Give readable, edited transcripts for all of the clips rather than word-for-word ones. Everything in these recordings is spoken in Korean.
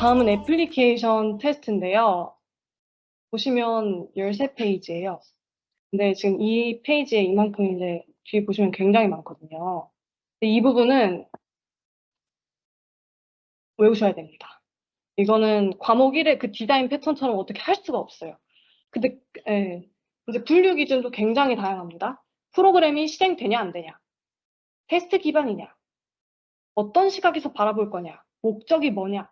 다음은 애플리케이션 테스트인데요. 보시면 13페이지예요. 근데 지금 이 페이지에 이만큼인데 뒤에 보시면 굉장히 많거든요. 근데 이 부분은 외우셔야 됩니다. 이거는 과목 1의 그 디자인 패턴처럼 어떻게 할 수가 없어요. 근데 예, 이제 분류 기준도 굉장히 다양합니다. 프로그램이 실행되냐 안 되냐, 테스트 기반이냐, 어떤 시각에서 바라볼 거냐, 목적이 뭐냐.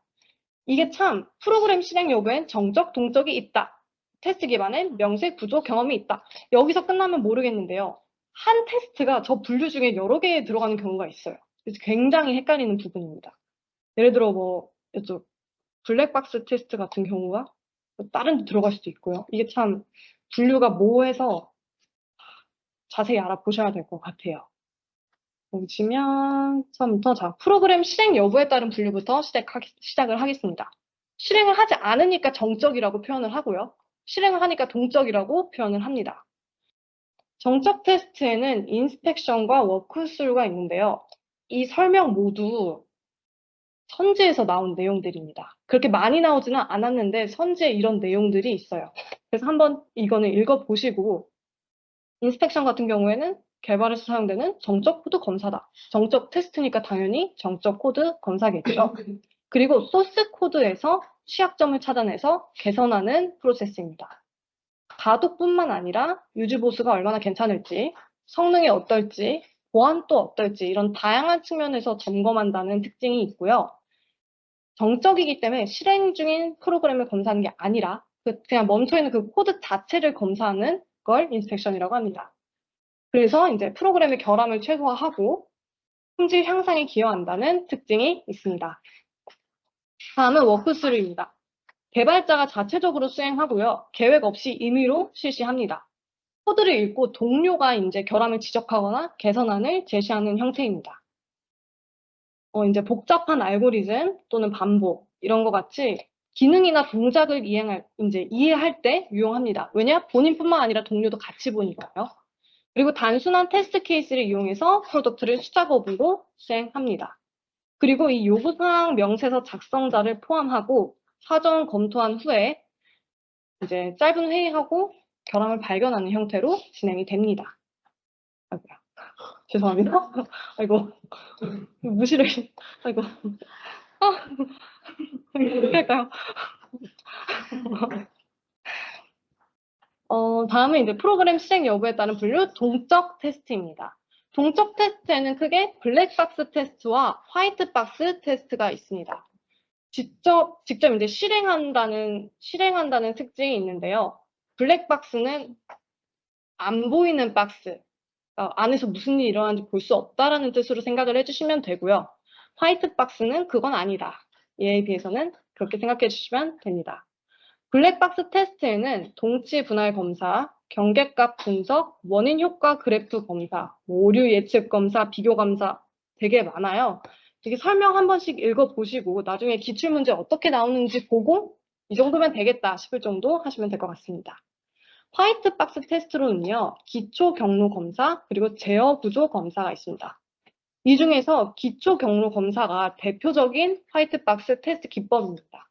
이게 참 프로그램 실행 여부엔 정적, 동적이 있다. 테스트 기반엔 명세, 구조, 경험이 있다. 여기서 끝나면 모르겠는데요. 한 테스트가 저 분류 중에 여러 개에 들어가는 경우가 있어요. 그래서 굉장히 헷갈리는 부분입니다. 예를 들어 뭐 이쪽 블랙박스 테스트 같은 경우가 다른 데 들어갈 수도 있고요. 이게 참 분류가 모호해서 자세히 알아보셔야 될 것 같아요. 보시면 처음부터 자 프로그램 실행 여부에 따른 분류부터 시작을 하겠습니다. 실행을 하지 않으니까 정적이라고 표현을 하고요. 실행을 하니까 동적이라고 표현을 합니다. 정적 테스트에는 인스펙션과 워크스루가 있는데요. 이 설명 모두 선지에서 나온 내용들입니다. 그렇게 많이 나오지는 않았는데 선지에 이런 내용들이 있어요. 그래서 한번 이거는 읽어보시고 인스펙션 같은 경우에는 개발에서 사용되는 정적 코드 검사다. 정적 테스트니까 당연히 정적 코드 검사겠죠. 그리고 소스 코드에서 취약점을 찾아내서 개선하는 프로세스입니다. 가독뿐만 아니라 유지 보수가 얼마나 괜찮을지, 성능이 어떨지, 보안도 어떨지 이런 다양한 측면에서 점검한다는 특징이 있고요. 정적이기 때문에 실행 중인 프로그램을 검사하는 게 아니라 그냥 멈춰있는 그 코드 자체를 검사하는 걸 인스펙션이라고 합니다. 그래서 이제 프로그램의 결함을 최소화하고 품질 향상에 기여한다는 특징이 있습니다. 다음은 워크스루입니다. 개발자가 자체적으로 수행하고요. 계획 없이 임의로 실시합니다. 코드를 읽고 동료가 이제 결함을 지적하거나 개선안을 제시하는 형태입니다. 이제 복잡한 알고리즘 또는 반복 이런 것 같이 기능이나 동작을 이해할 때 유용합니다. 왜냐? 본인뿐만 아니라 동료도 같이 보니까요. 그리고 단순한 테스트 케이스를 이용해서 프로덕트를 수작업으로 수행합니다. 그리고 이 요구사항 명세서 작성자를 포함하고 사전 검토한 후에 이제 짧은 회의하고 결함을 발견하는 형태로 진행이 됩니다. 아이고야. 죄송합니다. 아이고. 무시를. 아이고. 아, 어떻게 할까요? 다음은 이제 프로그램 실행 여부에 따른 분류 동적 테스트입니다. 동적 테스트에는 크게 블랙박스 테스트와 화이트박스 테스트가 있습니다. 직접 이제 실행한다는 특징이 있는데요. 블랙박스는 안 보이는 박스, 안에서 무슨 일이 일어나는지 볼 수 없다라는 뜻으로 생각을 해주시면 되고요. 화이트박스는 그건 아니다. 이에 비해서는 그렇게 생각해 주시면 됩니다. 블랙박스 테스트에는 동치 분할 검사, 경계값 분석, 원인 효과 그래프 검사, 오류 예측 검사, 비교 검사 되게 많아요. 이게 설명 한 번씩 읽어보시고 나중에 기출문제 어떻게 나오는지 보고 이 정도면 되겠다 싶을 정도 하시면 될 것 같습니다. 화이트박스 테스트로는요. 기초 경로 검사 그리고 제어 구조 검사가 있습니다. 이 중에서 기초 경로 검사가 대표적인 화이트박스 테스트 기법입니다.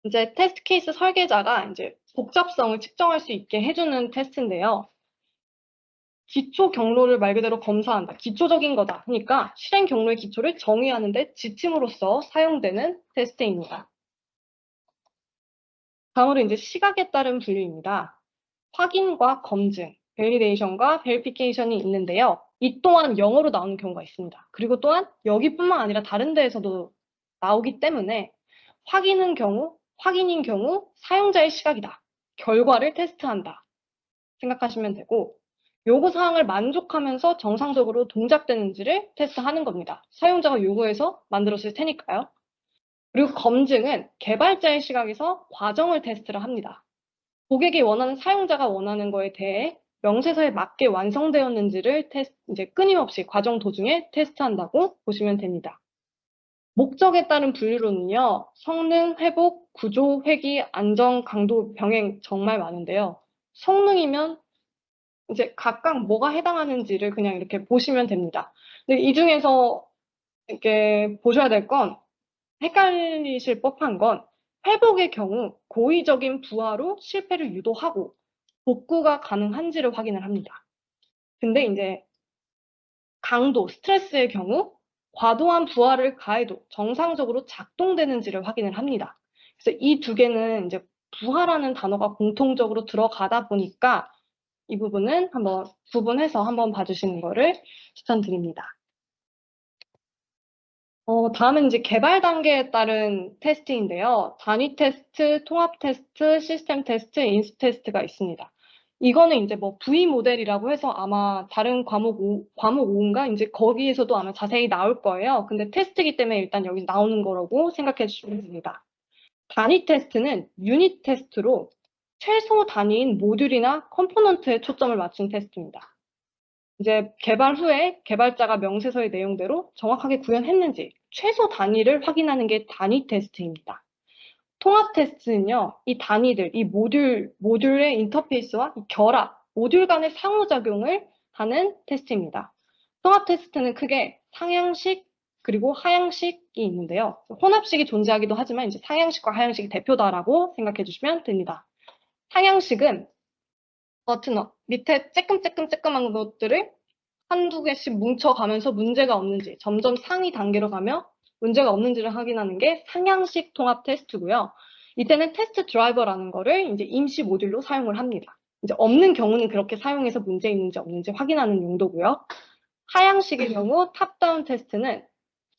이제 테스트 케이스 설계자가 이제 복잡성을 측정할 수 있게 해주는 테스트인데요. 기초 경로를 말 그대로 검사한다. 기초적인 거다. 그러니까 실행 경로의 기초를 정의하는 데 지침으로써 사용되는 테스트입니다. 다음으로 이제 시각에 따른 분류입니다. 확인과 검증, 밸리데이션과 베리피케이션이 있는데요. 이 또한 영어로 나오는 경우가 있습니다. 그리고 또한 여기뿐만 아니라 다른 데에서도 나오기 때문에 확인인 경우 사용자의 시각이다. 결과를 테스트한다. 생각하시면 되고 요구사항을 만족하면서 정상적으로 동작되는지를 테스트하는 겁니다. 사용자가 요구해서 만들었을 테니까요. 그리고 검증은 개발자의 시각에서 과정을 테스트를 합니다. 고객이 원하는 사용자가 원하는 거에 대해 명세서에 맞게 완성되었는지를 이제 끊임없이 과정 도중에 테스트한다고 보시면 됩니다. 목적에 따른 분류로는요. 성능, 회복, 구조, 회귀, 안정, 강도, 병행 정말 많은데요. 성능이면 이제 각각 뭐가 해당하는지를 그냥 이렇게 보시면 됩니다. 근데 이 중에서 이렇게 보셔야 될 건, 헷갈리실 법한 건 회복의 경우 고의적인 부하로 실패를 유도하고 복구가 가능한지를 확인을 합니다. 근데 이제 강도, 스트레스의 경우 과도한 부하를 가해도 정상적으로 작동되는지를 확인을 합니다. 그래서 이 두 개는 이제 부하라는 단어가 공통적으로 들어가다 보니까 이 부분은 한번 구분해서 한번 봐주시는 거를 추천드립니다. 다음은 이제 개발 단계에 따른 테스트인데요. 단위 테스트, 통합 테스트, 시스템 테스트, 인수 테스트가 있습니다. 이거는 이제 뭐 V 모델이라고 해서 아마 다른 과목 5인가 이제 거기에서도 아마 자세히 나올 거예요. 근데 테스트이기 때문에 일단 여기 나오는 거라고 생각해 주시면 됩니다. 단위 테스트는 유닛 테스트로 최소 단위인 모듈이나 컴포넌트에 초점을 맞춘 테스트입니다. 이제 개발 후에 개발자가 명세서의 내용대로 정확하게 구현했는지 최소 단위를 확인하는 게 단위 테스트입니다. 통합 테스트는요, 이 단위들, 이 모듈의 인터페이스와 이 결합, 모듈 간의 상호작용을 하는 테스트입니다. 통합 테스트는 크게 상향식 그리고 하향식이 있는데요. 혼합식이 존재하기도 하지만 이제 상향식과 하향식이 대표다라고 생각해 주시면 됩니다. 상향식은 버튼 밑에 쬐끔쬐끔한 것들을 한두 개씩 뭉쳐가면서 문제가 없는지 점점 상위 단계로 가며 문제가 없는지를 확인하는 게 상향식 통합 테스트고요. 이때는 테스트 드라이버라는 거를 이제 임시 모듈로 사용을 합니다. 이제 없는 경우는 그렇게 사용해서 문제 있는지 없는지 확인하는 용도고요. 하향식의 경우 탑다운 테스트는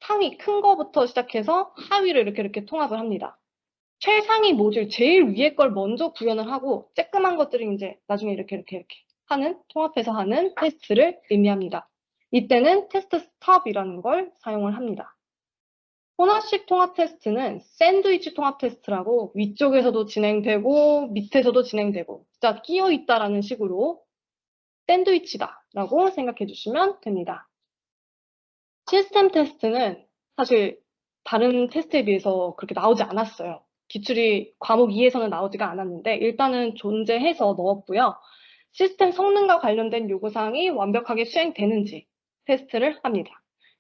상위 큰 거부터 시작해서 하위를 이렇게 통합을 합니다. 최상위 모듈 제일 위에 걸 먼저 구현을 하고 쬐끔한 것들을 이제 나중에 이렇게 하는 통합해서 하는 테스트를 의미합니다. 이때는 테스트 스톱이라는 걸 사용을 합니다. 혼합식 통합 테스트는 샌드위치 통합 테스트라고 위쪽에서도 진행되고 밑에서도 진행되고 진짜 끼어 있다라는 식으로 샌드위치다라고 생각해 주시면 됩니다. 시스템 테스트는 사실 다른 테스트에 비해서 그렇게 나오지 않았어요. 기출이 과목 2에서는 나오지가 않았는데 일단은 존재해서 넣었고요. 시스템 성능과 관련된 요구사항이 완벽하게 수행되는지 테스트를 합니다.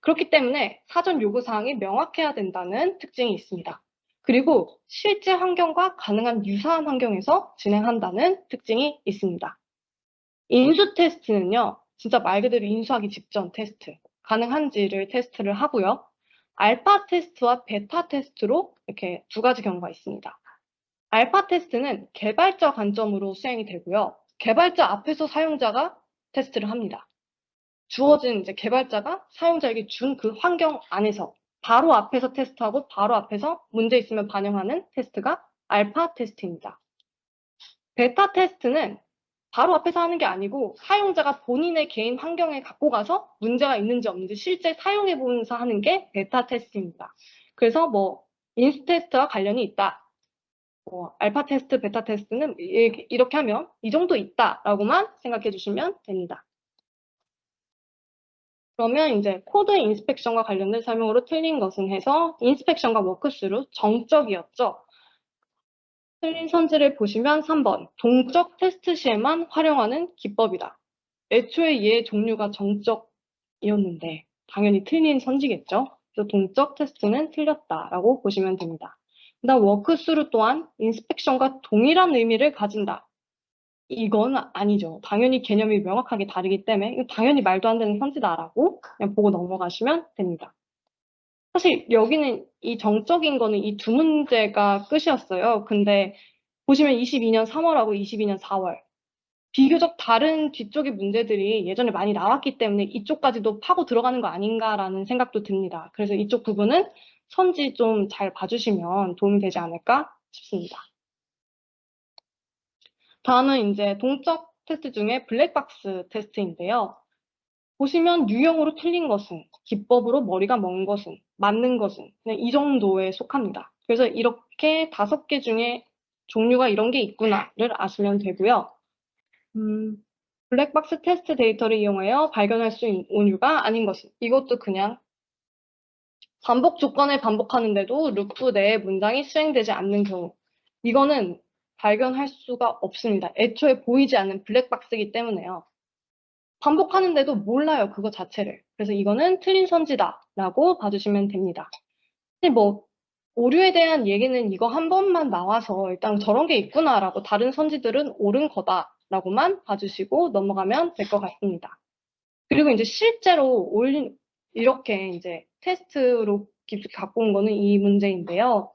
그렇기 때문에 사전 요구사항이 명확해야 된다는 특징이 있습니다. 그리고 실제 환경과 가능한 유사한 환경에서 진행한다는 특징이 있습니다. 인수 테스트는요, 진짜 말 그대로 인수하기 직전 테스트, 가능한지를 테스트를 하고요. 알파 테스트와 베타 테스트로 이렇게 두 가지 경우가 있습니다. 알파 테스트는 개발자 관점으로 수행이 되고요. 개발자 앞에서 사용자가 테스트를 합니다. 주어진 이제 개발자가 사용자에게 준 그 환경 안에서 바로 앞에서 테스트하고 바로 앞에서 문제 있으면 반영하는 테스트가 알파 테스트입니다. 베타 테스트는 바로 앞에서 하는 게 아니고 사용자가 본인의 개인 환경에 갖고 가서 문제가 있는지 없는지 실제 사용해 보면서 하는 게 베타 테스트입니다. 그래서 뭐 인수 테스트와 관련이 있다. 알파 테스트, 베타 테스트는 이렇게 하면 이 정도 있다라고만 생각해 주시면 됩니다. 그러면 이제 코드 인스펙션과 관련된 설명으로 틀린 것은 해서 인스펙션과 워크스루 정적이었죠. 틀린 선지를 보시면 3번 동적 테스트 시에만 활용하는 기법이다. 애초에 얘의 종류가 정적이었는데 당연히 틀린 선지겠죠. 그래서 동적 테스트는 틀렸다라고 보시면 됩니다. 그다음 워크스루 또한 인스펙션과 동일한 의미를 가진다. 이건 아니죠. 당연히 개념이 명확하게 다르기 때문에 이거 당연히 말도 안 되는 선지다라고 그냥 보고 넘어가시면 됩니다. 사실 여기는 이 정적인 거는 이 두 문제가 끝이었어요. 근데 보시면 22년 3월하고 22년 4월 비교적 다른 뒤쪽의 문제들이 예전에 많이 나왔기 때문에 이쪽까지도 파고 들어가는 거 아닌가라는 생각도 듭니다. 그래서 이쪽 부분은 선지 좀 잘 봐주시면 도움이 되지 않을까 싶습니다. 다음은 이제 동적 테스트 중에 블랙박스 테스트인데요. 보시면 유형으로 틀린 것은, 기법으로 머리가 먼 것은, 맞는 것은 그냥 이 정도에 속합니다. 그래서 이렇게 5개 중에 종류가 이런 게 있구나를 아시면 되고요. 블랙박스 테스트 데이터를 이용하여 발견할 수 있는 오류가 아닌 것은, 이것도 그냥 반복 조건을 반복하는데도 루프 내에 문장이 수행되지 않는 경우, 이거는 발견할 수가 없습니다. 애초에 보이지 않는 블랙박스이기 때문에요. 반복하는데도 몰라요, 그거 자체를. 그래서 이거는 틀린 선지다라고 봐주시면 됩니다. 근데 뭐 오류에 대한 얘기는 이거 한 번만 나와서 일단 저런 게 있구나라고 다른 선지들은 옳은 거다라고만 봐주시고 넘어가면 될 것 같습니다. 그리고 이제 실제로 이렇게 이제 테스트로 깊숙이 갖고 온 거는 이 문제인데요.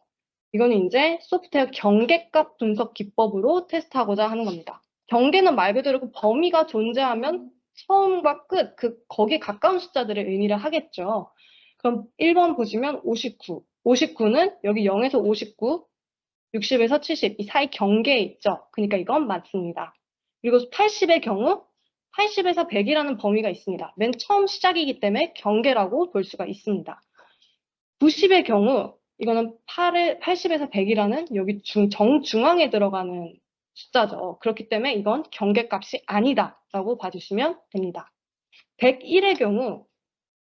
이거는 이제 소프트웨어 경계값 분석 기법으로 테스트하고자 하는 겁니다. 경계는 말 그대로 그 범위가 존재하면 처음과 끝, 거기에 가까운 숫자들을 의미를 하겠죠. 그럼 1번 보시면 59. 59는 여기 0에서 59, 60에서 70, 이 사이 경계에 있죠. 그러니까 이건 맞습니다. 그리고 80의 경우 80에서 100이라는 범위가 있습니다. 맨 처음 시작이기 때문에 경계라고 볼 수가 있습니다. 90의 경우 이거는 80에서 100이라는 여기 정중앙에 들어가는 숫자죠. 그렇기 때문에 이건 경계값이 아니다라고 봐주시면 됩니다. 101의 경우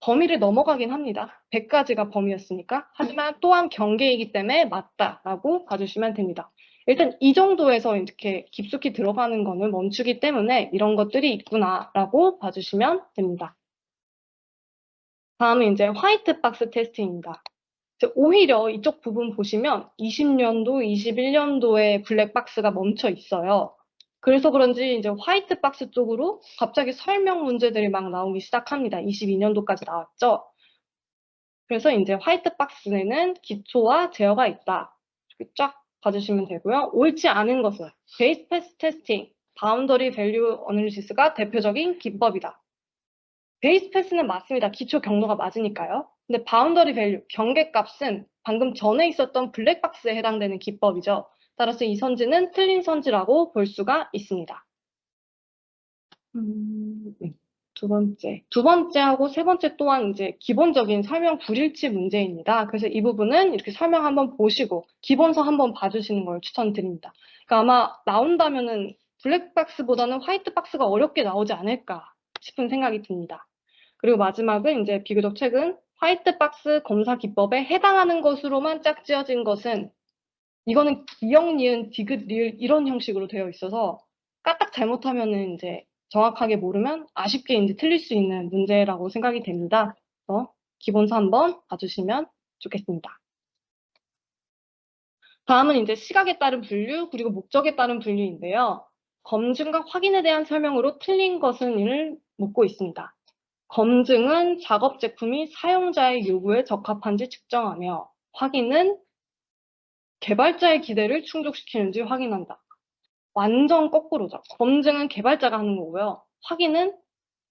범위를 넘어가긴 합니다. 100까지가 범위였으니까. 하지만 또한 경계이기 때문에 맞다라고 봐주시면 됩니다. 일단 이 정도에서 이렇게 깊숙이 들어가는 거는 멈추기 때문에 이런 것들이 있구나라고 봐주시면 됩니다. 다음은 이제 화이트 박스 테스트입니다. 오히려 이쪽 부분 보시면 20년도, 21년도에 블랙박스가 멈춰 있어요. 그래서 그런지 이제 화이트 박스 쪽으로 갑자기 설명 문제들이 막 나오기 시작합니다. 22년도까지 나왔죠. 그래서 이제 화이트 박스에는 기초와 제어가 있다. 이렇게 쫙 봐주시면 되고요. 옳지 않은 것은 베이스 패스 테스팅, 바운더리 밸류 어널리시스가 대표적인 기법이다. 베이스 패스는 맞습니다. 기초 경로가 맞으니까요. 근데 바운더리 밸류, 경계값은 방금 전에 있었던 블랙박스에 해당되는 기법이죠. 따라서 이 선지는 틀린 선지라고 볼 수가 있습니다. 네. 두 번째하고 세 번째 또한 이제 기본적인 설명 불일치 문제입니다. 그래서 이 부분은 이렇게 설명 한번 보시고 기본서 한번 봐주시는 걸 추천드립니다. 그러니까 아마 나온다면은 블랙박스보다는 화이트박스가 어렵게 나오지 않을까 싶은 생각이 듭니다. 그리고 마지막은 이제 비교적 최근 화이트박스 검사 기법에 해당하는 것으로만 짝지어진 것은 이거는 기역, 니은, 디귿, 리을 이런 형식으로 되어 있어서 까딱 잘못하면은 이제 정확하게 모르면 아쉽게 이제 틀릴 수 있는 문제라고 생각이 됩니다. 그래서 기본서 한번 봐주시면 좋겠습니다. 다음은 이제 시각에 따른 분류 그리고 목적에 따른 분류인데요. 검증과 확인에 대한 설명으로 틀린 것은을 묻고 있습니다. 검증은 작업 제품이 사용자의 요구에 적합한지 측정하며 확인은 개발자의 기대를 충족시키는지 확인한다. 완전 거꾸로죠. 검증은 개발자가 하는 거고요. 확인은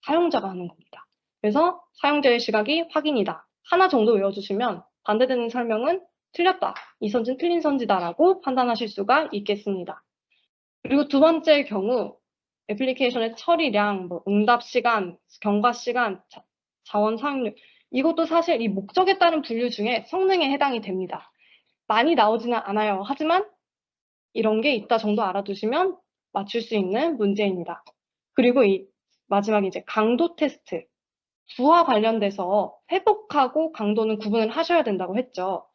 사용자가 하는 겁니다. 그래서 사용자의 시각이 확인이다. 하나 정도 외워주시면 반대되는 설명은 틀렸다. 이 선지는 틀린 선지다라고 판단하실 수가 있겠습니다. 그리고 두 번째 경우 애플리케이션의 처리량, 응답 시간, 경과 시간, 자원 사용률 이것도 사실 이 목적에 따른 분류 중에 성능에 해당이 됩니다. 많이 나오지는 않아요. 하지만 이런 게 있다 정도 알아두시면 맞출 수 있는 문제입니다. 그리고 이 마지막 이제 강도 테스트. 부와 관련돼서 회복하고 강도는 구분을 하셔야 된다고 했죠.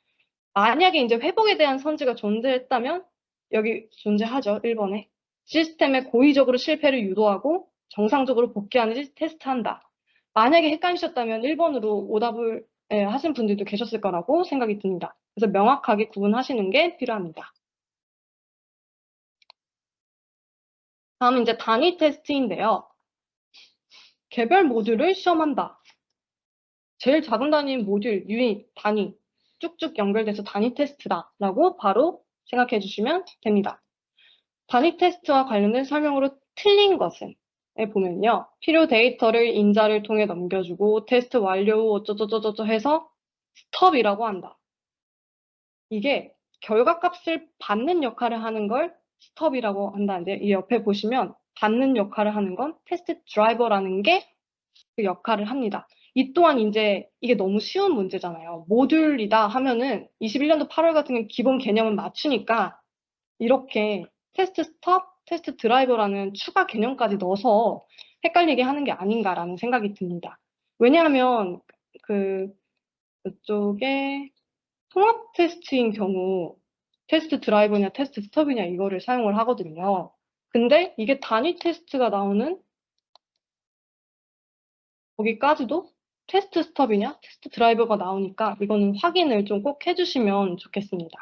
만약에 이제 회복에 대한 선지가 존재했다면 여기 존재하죠. 1번에. 시스템에 고의적으로 실패를 유도하고 정상적으로 복귀하는지 테스트한다. 만약에 헷갈리셨다면 1번으로 오답을 하신 분들도 계셨을 거라고 생각이 듭니다. 그래서 명확하게 구분하시는 게 필요합니다. 다음은 이제 단위 테스트인데요. 개별 모듈을 시험한다. 제일 작은 단위인 모듈, 유닛, 단위 쭉쭉 연결돼서 단위 테스트다라고 바로 생각해 주시면 됩니다. 단위 테스트와 관련된 설명으로 틀린 것은 보면요. 필요 데이터를 인자를 통해 넘겨주고 테스트 완료 후 어쩌저쩌저 해서 스톱이라고 한다. 이게 결과값을 받는 역할을 하는 걸 스톱이라고 한다는데 이 옆에 보시면 받는 역할을 하는 건 테스트 드라이버라는 게 그 역할을 합니다. 이 또한 이제 이게 너무 쉬운 문제잖아요. 모듈이다 하면은 21년도 8월 같은 경우 기본 개념은 맞추니까 이렇게 테스트 스톱, 테스트 드라이버라는 추가 개념까지 넣어서 헷갈리게 하는 게 아닌가라는 생각이 듭니다. 왜냐하면 그쪽에 통합 테스트인 경우 테스트 드라이버냐 테스트 스톱이냐 이거를 사용을 하거든요. 근데 이게 단위 테스트가 나오는 거기까지도 테스트 스톱이냐, 테스트 드라이버가 나오니까 이거는 확인을 좀 꼭 해주시면 좋겠습니다.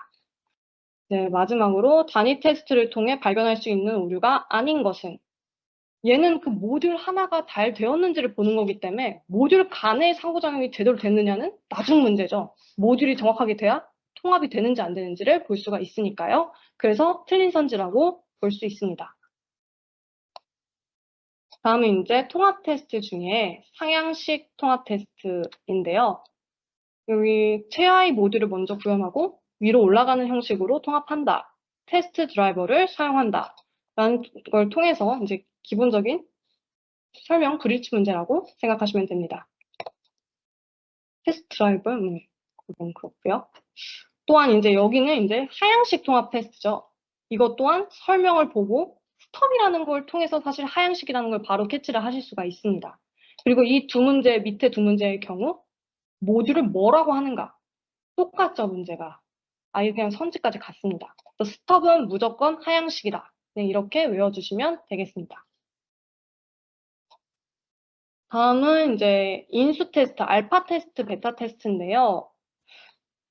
네, 마지막으로 단위 테스트를 통해 발견할 수 있는 오류가 아닌 것은 얘는 그 모듈 하나가 잘 되었는지를 보는 거기 때문에 모듈 간의 상호작용이 제대로 됐느냐는 나중 문제죠. 모듈이 정확하게 돼야 통합이 되는지 안 되는지를 볼 수가 있으니까요. 그래서 틀린 선지라고 볼 수 있습니다. 다음은 이제 통합 테스트 중에 상향식 통합 테스트인데요. 여기 최하위 모듈을 먼저 구현하고 위로 올라가는 형식으로 통합한다. 테스트 드라이버를 사용한다. 라는 걸 통해서 이제 기본적인 설명 브릿지 문제라고 생각하시면 됩니다. 테스트 드라이버, 그건 그렇고요. 또한 이제 여기는 이제 하향식 통합 테스트죠. 이것 또한 설명을 보고 스톱이라는 걸 통해서 사실 하향식이라는 걸 바로 캐치를 하실 수가 있습니다. 그리고 이 두 문제, 밑에 두 문제의 경우 모듈을 뭐라고 하는가? 똑같죠, 문제가. 아예 그냥 선지까지 같습니다. 스톱은 무조건 하향식이다. 네, 이렇게 외워주시면 되겠습니다. 다음은 이제 인수 테스트, 알파 테스트, 베타 테스트인데요.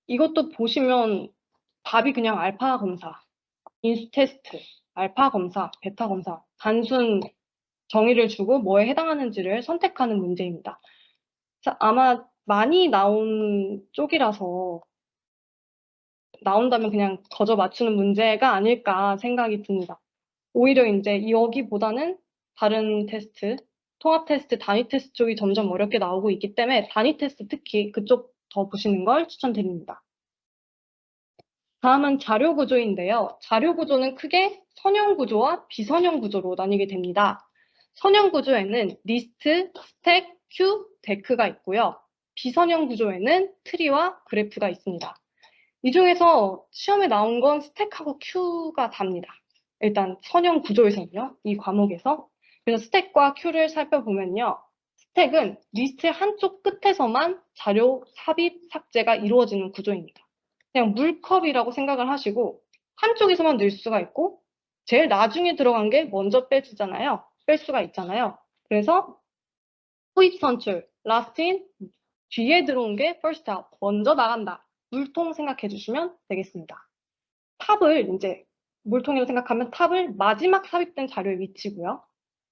이것도 보시면 답이 그냥 알파 검사, 인수 테스트, 알파 검사, 베타 검사, 단순 정의를 주고 뭐에 해당하는지를 선택하는 문제입니다. 아마 많이 나온 쪽이라서 나온다면 그냥 거저 맞추는 문제가 아닐까 생각이 듭니다. 오히려 이제 여기보다는 다른 테스트, 통합 테스트, 단위 테스트 쪽이 점점 어렵게 나오고 있기 때문에 단위 테스트 특히 그쪽 더 보시는 걸 추천드립니다. 다음은 자료 구조인데요. 자료 구조는 크게 선형 구조와 비선형 구조로 나뉘게 됩니다. 선형 구조에는 리스트, 스택, 큐, 데크가 있고요. 비선형 구조에는 트리와 그래프가 있습니다. 이 중에서 시험에 나온 건 스택하고 큐가 답니다. 일단 선형 구조에서는요. 이 과목에서. 그래서 스택과 큐를 살펴보면요. 스택은 리스트 한쪽 끝에서만 자료 삽입, 삭제가 이루어지는 구조입니다. 그냥 물컵이라고 생각을 하시고 한쪽에서만 넣을 수가 있고 제일 나중에 들어간 게 먼저 빼지잖아요. 뺄 수가 있잖아요. 그래서 후입 선출, last in, 뒤에 들어온 게 first out, 먼저 나간다. 물통 생각해 주시면 되겠습니다. 탑을 이제 물통이라고 생각하면 탑을 마지막 삽입된 자료의 위치고요.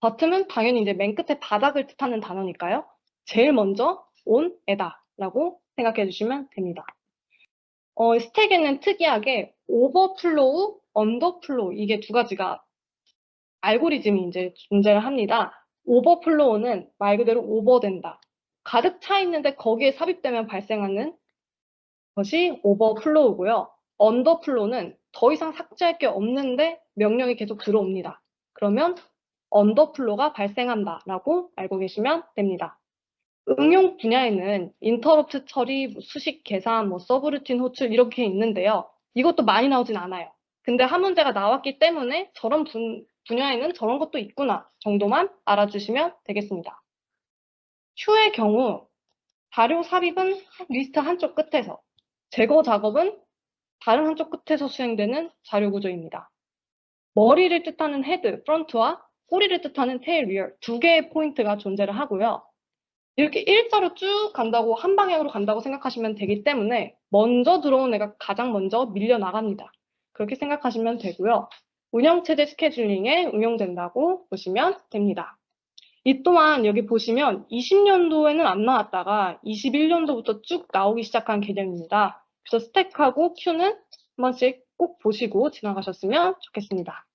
버튼은 당연히 이제 맨 끝에 바닥을 뜻하는 단어니까요. 제일 먼저 on에다 라고 생각해 주시면 됩니다. 스택에는 특이하게 오버플로우, 언더플로우 이게 두 가지가 알고리즘이 이제 존재를 합니다. 오버플로우는 말 그대로 오버된다. 가득 차 있는데 거기에 삽입되면 발생하는 것이 오버플로우고요. 언더플로우는 더 이상 삭제할 게 없는데 명령이 계속 들어옵니다. 그러면 언더플로우가 발생한다라고 알고 계시면 됩니다. 응용 분야에는 인터럽트 처리, 수식 계산, 서브루틴 호출 이렇게 있는데요. 이것도 많이 나오진 않아요. 근데 한 문제가 나왔기 때문에 저런 분야에는 저런 것도 있구나 정도만 알아주시면 되겠습니다. 큐의 경우 자료 삽입은 리스트 한쪽 끝에서, 제거 작업은 다른 한쪽 끝에서 수행되는 자료 구조입니다. 머리를 뜻하는 헤드, 프론트와 꼬리를 뜻하는 테일, 리얼 두 개의 포인트가 존재를 하고요. 이렇게 일자로 쭉 간다고 한 방향으로 간다고 생각하시면 되기 때문에 먼저 들어온 애가 가장 먼저 밀려 나갑니다. 그렇게 생각하시면 되고요. 운영체제 스케줄링에 응용된다고 보시면 됩니다. 이 또한 여기 보시면 20년도에는 안 나왔다가 21년도부터 쭉 나오기 시작한 개념입니다. 그래서 스택하고 큐는 한 번씩 꼭 보시고 지나가셨으면 좋겠습니다.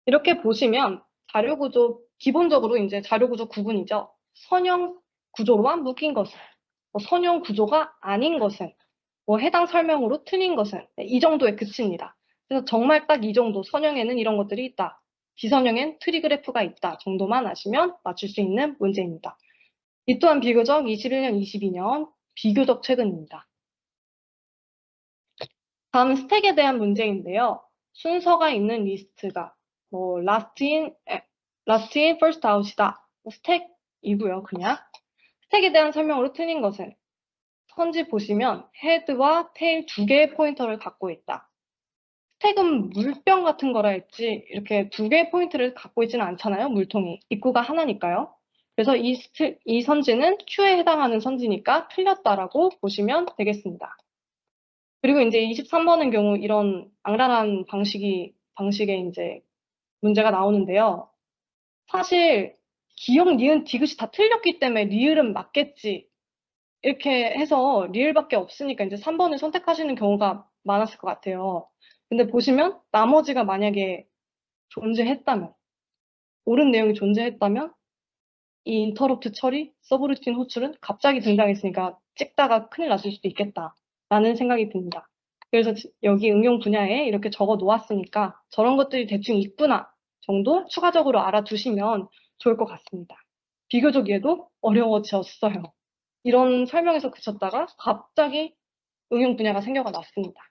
이렇게 보시면 자료 구조, 기본적으로 이제 자료 구조 구분이죠. 선형 구조로만 묶인 것은, 선형 구조가 아닌 것은, 해당 설명으로 틀린 것은 이 정도에 그칩니다. 그래서 정말 딱 이 정도 선형에는 이런 것들이 있다. 비선형엔 트리그래프가 있다 정도만 아시면 맞출 수 있는 문제입니다. 이 또한 비교적 21년, 22년 비교적 최근입니다. 다음은 스택에 대한 문제인데요. 순서가 있는 리스트가 last in, first out이다. 스택이고요, 그냥. 스택에 대한 설명으로 틀린 것은 선지 보시면 헤드와 테일 두 개의 포인터를 갖고 있다. 스택은 물병 같은 거라 했지 이렇게 두 개의 포인트를 갖고 있지는 않잖아요. 물통이. 입구가 하나니까요. 그래서 이 선지는 Q에 해당하는 선지니까 틀렸다라고 보시면 되겠습니다. 그리고 이제 23번의 경우 이런 앙란한 방식의 이제 문제가 나오는데요. 사실 기역, 니은, 디귿이 다 틀렸기 때문에 리을은 맞겠지. 이렇게 해서 리을밖에 없으니까 이제 3번을 선택하시는 경우가 많았을 것 같아요. 근데 보시면 나머지가 만약에 존재했다면, 옳은 내용이 존재했다면 이 인터럽트 처리, 서브루틴 호출은 갑자기 등장했으니까 찍다가 큰일 났을 수도 있겠다라는 생각이 듭니다. 그래서 여기 응용 분야에 이렇게 적어 놓았으니까 저런 것들이 대충 있구나 정도 추가적으로 알아두시면 좋을 것 같습니다. 비교적 얘도 어려워졌어요. 이런 설명에서 그쳤다가 갑자기 응용 분야가 생겨가 났습니다.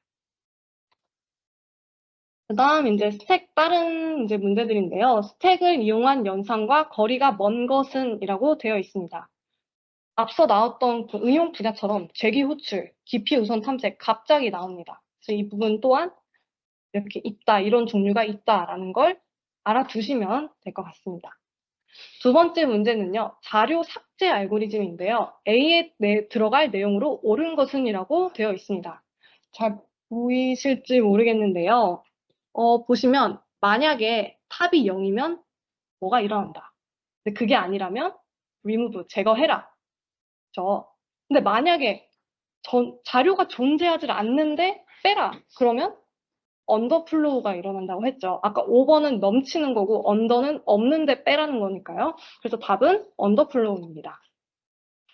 그 다음 이제 스택 다른 이제 문제들인데요. 스택을 이용한 연산과 거리가 먼 것은 이라고 되어 있습니다. 앞서 나왔던 그 응용 분야처럼 재기 호출, 깊이 우선 탐색 갑자기 나옵니다. 그래서 이 부분 또한 이렇게 있다, 이런 종류가 있다라는 걸 알아두시면 될 것 같습니다. 두 번째 문제는요. 자료 삭제 알고리즘인데요. A에 들어갈 내용으로 옳은 것은 이라고 되어 있습니다. 잘 보이실지 모르겠는데요. 보시면 만약에 탑이 0이면 뭐가 일어난다. 근데 그게 아니라면 remove, 제거해라. 그렇죠? 근데 만약에 자료가 존재하지 않는데 빼라. 그러면 언더플로우가 일어난다고 했죠. 아까 5번은 넘치는 거고 언더는 없는데 빼라는 거니까요. 그래서 답은 언더플로우입니다.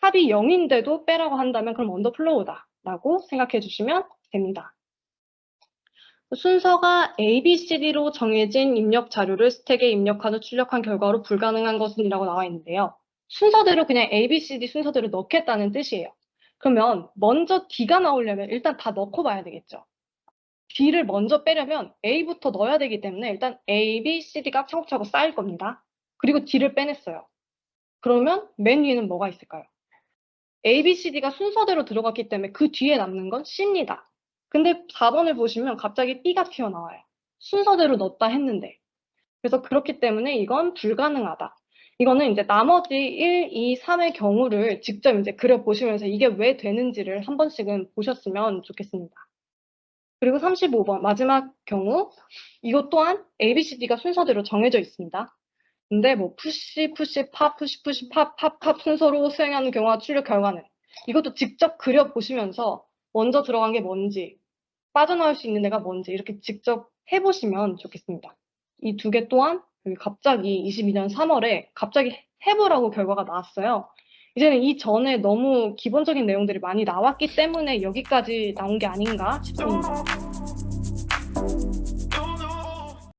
탑이 0인데도 빼라고 한다면 그럼 언더플로우다 라고 생각해 주시면 됩니다. 순서가 A, B, C, D로 정해진 입력 자료를 스택에 입력한 후 출력한 결과로 불가능한 것은 이라고 나와 있는데요. 순서대로 그냥 A, B, C, D 순서대로 넣겠다는 뜻이에요. 그러면 먼저 D가 나오려면 일단 다 넣고 봐야 되겠죠. D를 먼저 빼려면 A부터 넣어야 되기 때문에 일단 A, B, C, D가 차곡차곡 쌓일 겁니다. 그리고 D를 빼냈어요. 그러면 맨 위에는 뭐가 있을까요? A, B, C, D가 순서대로 들어갔기 때문에 그 뒤에 남는 건 C입니다. 근데 4번을 보시면 갑자기 B가 튀어나와요. 순서대로 넣었다 했는데. 그래서 그렇기 때문에 이건 불가능하다. 이거는 이제 나머지 1, 2, 3의 경우를 직접 이제 그려보시면서 이게 왜 되는지를 한 번씩은 보셨으면 좋겠습니다. 그리고 35번 마지막 경우 이것 또한 A, B, C, D가 순서대로 정해져 있습니다. 근데 뭐 푸시, 팝, 푸시, 팝 순서로 수행하는 경우와 출력 결과는 이것도 직접 그려보시면서 먼저 들어간 게 뭔지 빠져나올 수 있는 애가 뭔지 이렇게 직접 해보시면 좋겠습니다. 이 두 개 또한 갑자기 22년 3월에 갑자기 해보라고 결과가 나왔어요. 이제는 이전에 너무 기본적인 내용들이 많이 나왔기 때문에 여기까지 나온 게 아닌가 싶습니다.